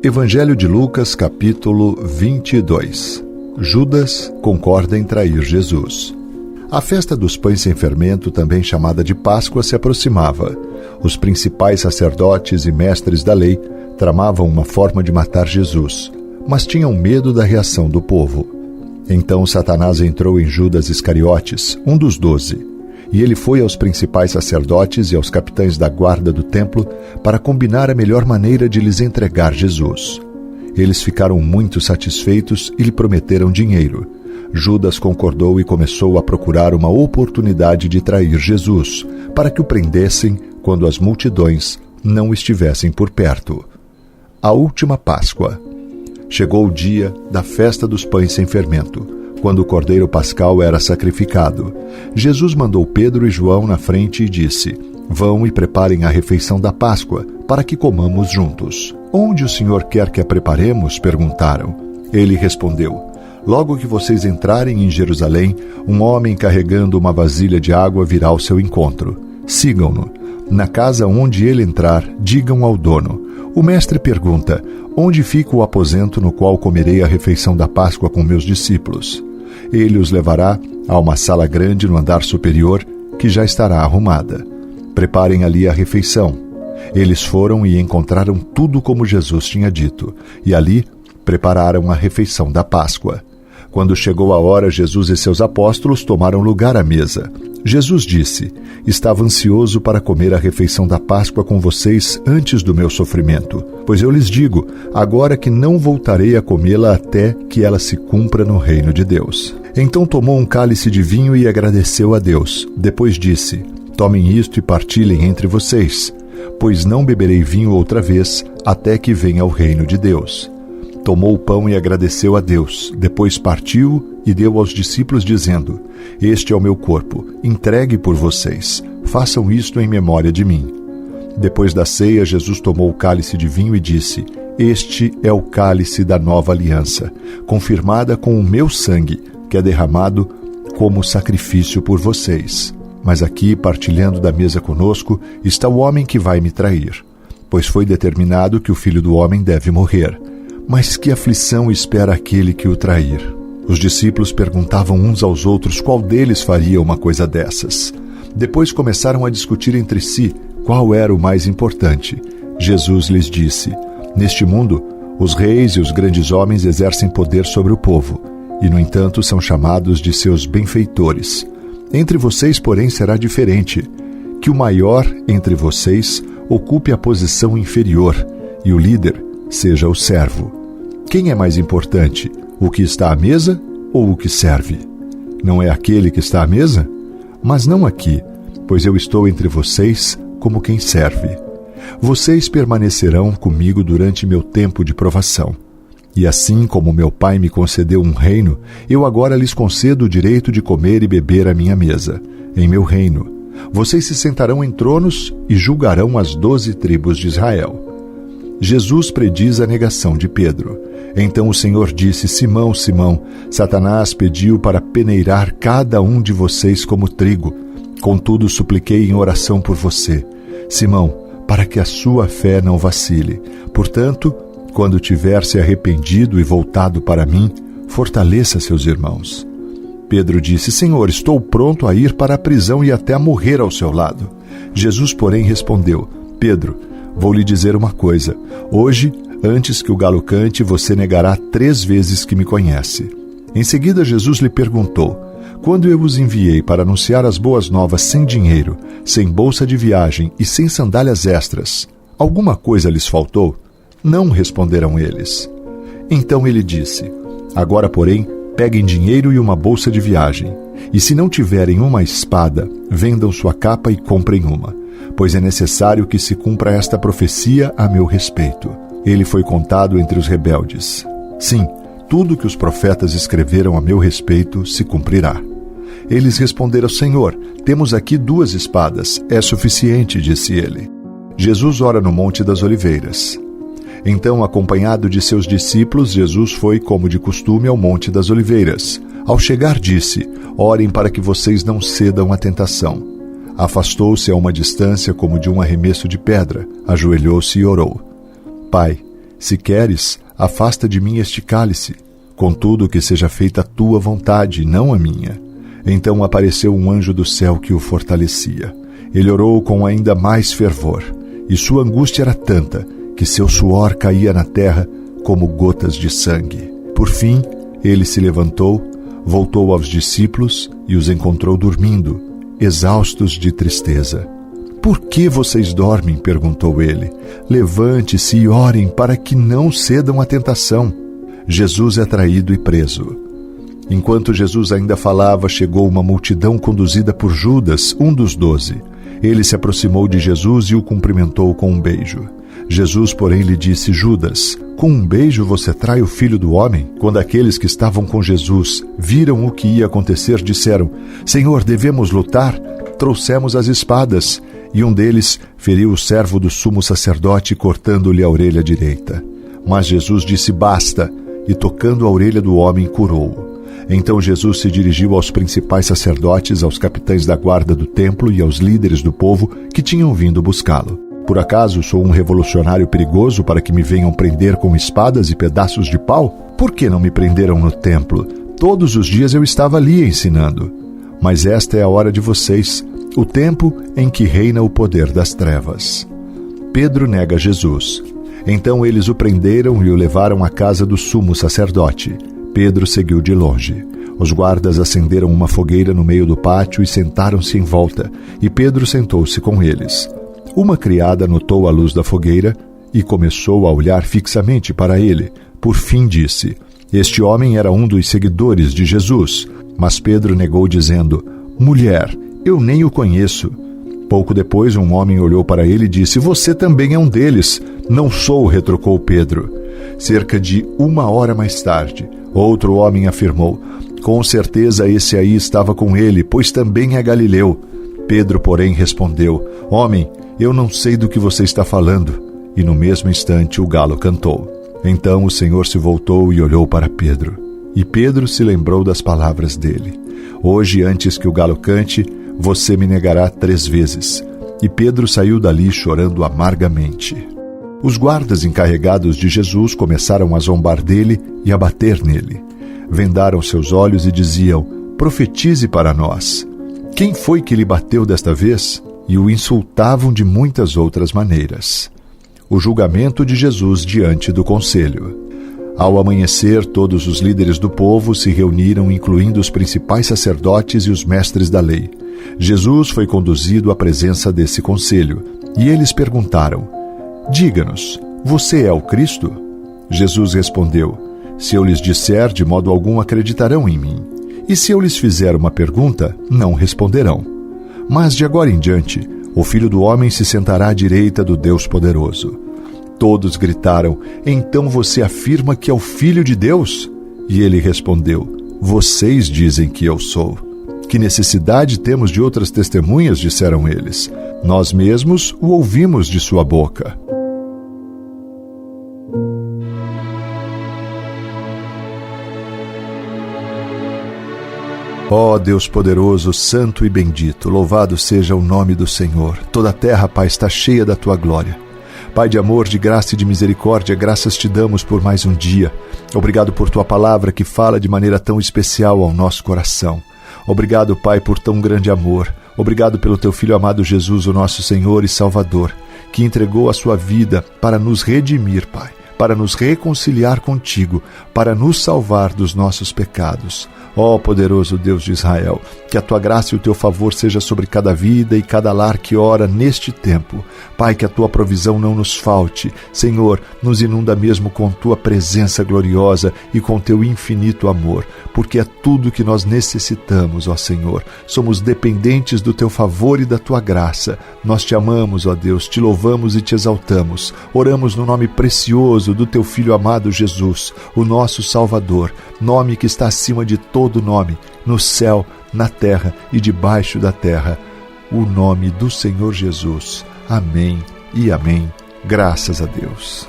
Evangelho de Lucas, capítulo 22. Judas concorda em trair Jesus. A festa dos pães sem fermento, também chamada de Páscoa, se aproximava. Os principais sacerdotes e mestres da lei tramavam uma forma de matar Jesus, mas tinham medo da reação do povo. Então Satanás entrou em Judas Iscariotes, um dos 12, e ele foi aos principais sacerdotes e aos capitães da guarda do templo para combinar a melhor maneira de lhes entregar Jesus. Eles ficaram muito satisfeitos e lhe prometeram dinheiro. Judas concordou e começou a procurar uma oportunidade de trair Jesus, para que o prendessem quando as multidões não estivessem por perto. A última Páscoa. Chegou o dia da festa dos pães sem fermento, quando o cordeiro pascal era sacrificado. Jesus mandou Pedro e João na frente e disse: "Vão e preparem a refeição da Páscoa, para que comamos juntos." "Onde o Senhor quer que a preparemos?" perguntaram. Ele respondeu: "Logo que vocês entrarem em Jerusalém, um homem carregando uma vasilha de água virá ao seu encontro. Sigam-no. Na casa onde ele entrar, digam ao dono: o mestre pergunta: onde fica o aposento no qual comerei a refeição da Páscoa com meus discípulos? Ele os levará a uma sala grande no andar superior, que já estará arrumada. Preparem ali a refeição." Eles foram e encontraram tudo como Jesus tinha dito, e ali prepararam a refeição da Páscoa. Quando chegou a hora, Jesus e seus apóstolos tomaram lugar à mesa. Jesus disse: "Estava ansioso para comer a refeição da Páscoa com vocês antes do meu sofrimento, pois eu lhes digo, agora que não voltarei a comê-la até que ela se cumpra no reino de Deus." Então tomou um cálice de vinho e agradeceu a Deus. Depois disse: "Tomem isto e partilhem entre vocês, pois não beberei vinho outra vez até que venha o reino de Deus." Tomou o pão e agradeceu a Deus. Depois partiu e deu aos discípulos, dizendo: "Este é o meu corpo, entregue por vocês. Façam isto em memória de mim." Depois da ceia, Jesus tomou o cálice de vinho e disse: "Este é o cálice da nova aliança, confirmada com o meu sangue, que é derramado como sacrifício por vocês. Mas aqui, partilhando da mesa conosco, está o homem que vai me trair. Pois foi determinado que o Filho do Homem deve morrer. Mas que aflição espera aquele que o trair?" Os discípulos perguntavam uns aos outros qual deles faria uma coisa dessas. Depois começaram a discutir entre si qual era o mais importante. Jesus lhes disse: "Neste mundo, os reis e os grandes homens exercem poder sobre o povo, e, no entanto, são chamados de seus benfeitores. Entre vocês, porém, será diferente. Que o maior entre vocês ocupe a posição inferior, e o líder seja o servo. Quem é mais importante, o que está à mesa ou o que serve? Não é aquele que está à mesa? Mas não aqui, pois eu estou entre vocês como quem serve. Vocês permanecerão comigo durante meu tempo de provação. E assim como meu Pai me concedeu um reino, eu agora lhes concedo o direito de comer e beber à minha mesa, em meu reino. Vocês se sentarão em tronos e julgarão as 12 tribos de Israel." Jesus prediz a negação de Pedro. Então o Senhor disse: "Simão, Simão, Satanás pediu para peneirar cada um de vocês como trigo. Contudo, supliquei em oração por você, Simão, para que a sua fé não vacile. Portanto, quando tiver se arrependido e voltado para mim, fortaleça seus irmãos." Pedro disse: "Senhor, estou pronto a ir para a prisão e até a morrer ao seu lado." Jesus, porém, respondeu: "Pedro, vou lhe dizer uma coisa. Hoje, antes que o galo cante, você negará 3 vezes que me conhece." Em seguida, Jesus lhe perguntou: "Quando eu os enviei para anunciar as boas novas sem dinheiro, sem bolsa de viagem e sem sandálias extras, alguma coisa lhes faltou?" "Não", responderam eles. Então ele disse: "Agora, porém, peguem dinheiro e uma bolsa de viagem. E se não tiverem uma espada, vendam sua capa e comprem uma. Pois é necessário que se cumpra esta profecia a meu respeito. Ele foi contado entre os rebeldes. Sim, tudo que os profetas escreveram a meu respeito se cumprirá." Eles responderam: "Senhor, temos aqui 2 espadas. É suficiente", disse ele. Jesus ora no Monte das Oliveiras. Então, acompanhado de seus discípulos, Jesus foi, como de costume, ao Monte das Oliveiras. Ao chegar, disse: "Orem para que vocês não cedam à tentação." Afastou-se a uma distância como de um arremesso de pedra, ajoelhou-se e orou: "Pai, Se queres, afasta de mim este cálice. Contudo, que seja feita a tua vontade, não a minha. Então apareceu um anjo do céu que o fortalecia. Ele orou com ainda mais fervor, e sua angústia era tanta que seu suor caía na terra como gotas de sangue. Por fim, ele se levantou, voltou aos discípulos e os encontrou dormindo, exaustos de tristeza. Por que vocês dormem? Perguntou ele. Levante-se e orem para que não cedam à tentação. Jesus é traído e preso. Enquanto Jesus ainda falava, chegou uma multidão conduzida por Judas, um dos 12. Ele se aproximou de Jesus e o cumprimentou com um beijo. Jesus, porém, lhe disse: Judas, com um beijo você trai o Filho do Homem? Quando aqueles que estavam com Jesus viram o que ia acontecer, disseram: Senhor, devemos lutar? Trouxemos as espadas. E um deles feriu o servo do sumo sacerdote, cortando-lhe a orelha direita. Mas Jesus disse: Basta, e tocando a orelha do homem, curou-o. Então Jesus se dirigiu aos principais sacerdotes, aos capitães da guarda do templo e aos líderes do povo que tinham vindo buscá-lo. Por acaso sou um revolucionário perigoso para que me venham prender com espadas e pedaços de pau? Por que não me prenderam no templo? Todos os dias eu estava ali ensinando. Mas esta é a hora de vocês, o tempo em que reina o poder das trevas. Pedro nega Jesus. Então eles o prenderam e o levaram à casa do sumo sacerdote. Pedro seguiu de longe. Os guardas acenderam uma fogueira no meio do pátio e sentaram-se em volta, e Pedro sentou-se com eles. Uma criada notou a luz da fogueira e começou a olhar fixamente para ele. Por fim disse: Este homem era um dos seguidores de Jesus. Mas Pedro negou, dizendo: Mulher, eu nem o conheço. Pouco depois, um homem olhou para ele e disse: Você também é um deles. Não sou, retrucou Pedro. Cerca de 1 hora mais tarde, outro homem afirmou: Com certeza esse aí estava com ele, pois também é galileu. Pedro, porém, respondeu: Homem, eu não sei do que você está falando. E no mesmo instante o galo cantou. Então o Senhor se voltou e olhou para Pedro. E Pedro se lembrou das palavras dele: Hoje, antes que o galo cante, você me negará 3 vezes. E Pedro saiu dali chorando amargamente. Os guardas encarregados de Jesus começaram a zombar dele e a bater nele. Vendaram seus olhos e diziam: Profetize para nós. Quem foi que lhe bateu desta vez? E o insultavam de muitas outras maneiras. O julgamento de Jesus diante do conselho. Ao amanhecer, todos os líderes do povo se reuniram, incluindo os principais sacerdotes e os mestres da lei. Jesus foi conduzido à presença desse conselho, e eles perguntaram: Diga-nos, você é o Cristo? Jesus respondeu: Se eu lhes disser, de modo algum acreditarão em mim. E se eu lhes fizer uma pergunta, não responderão. Mas de agora em diante, o Filho do Homem se sentará à direita do Deus Poderoso. Todos gritaram: Então você afirma que é o Filho de Deus? E ele respondeu: Vocês dizem que eu sou. Que necessidade temos de outras testemunhas? Disseram eles. Nós mesmos o ouvimos de sua boca. Ó Deus poderoso, santo e bendito, louvado seja o nome do Senhor. Toda a terra, Pai, está cheia da tua glória. Pai de amor, de graça e de misericórdia, graças te damos por mais um dia. Obrigado por tua palavra que fala de maneira tão especial ao nosso coração. Obrigado, Pai, por tão grande amor. Obrigado pelo teu Filho amado Jesus, o nosso Senhor e Salvador, que entregou a sua vida para nos redimir, Pai, para nos reconciliar contigo, para nos salvar dos nossos pecados. Ó poderoso Deus de Israel, que a tua graça e o teu favor seja sobre cada vida e cada lar que ora neste tempo. Pai, que a tua provisão não nos falte. Senhor, nos inunda mesmo com tua presença gloriosa e com teu infinito amor, porque é tudo que nós necessitamos, ó Senhor. Somos dependentes do teu favor e da tua graça. Nós te amamos, ó Deus, te louvamos e te exaltamos. Oramos no nome precioso do teu Filho amado Jesus, o nosso Salvador, nome que está acima de todo nome, no céu, na terra e debaixo da terra, o nome do Senhor Jesus. Amém e amém. Graças a Deus.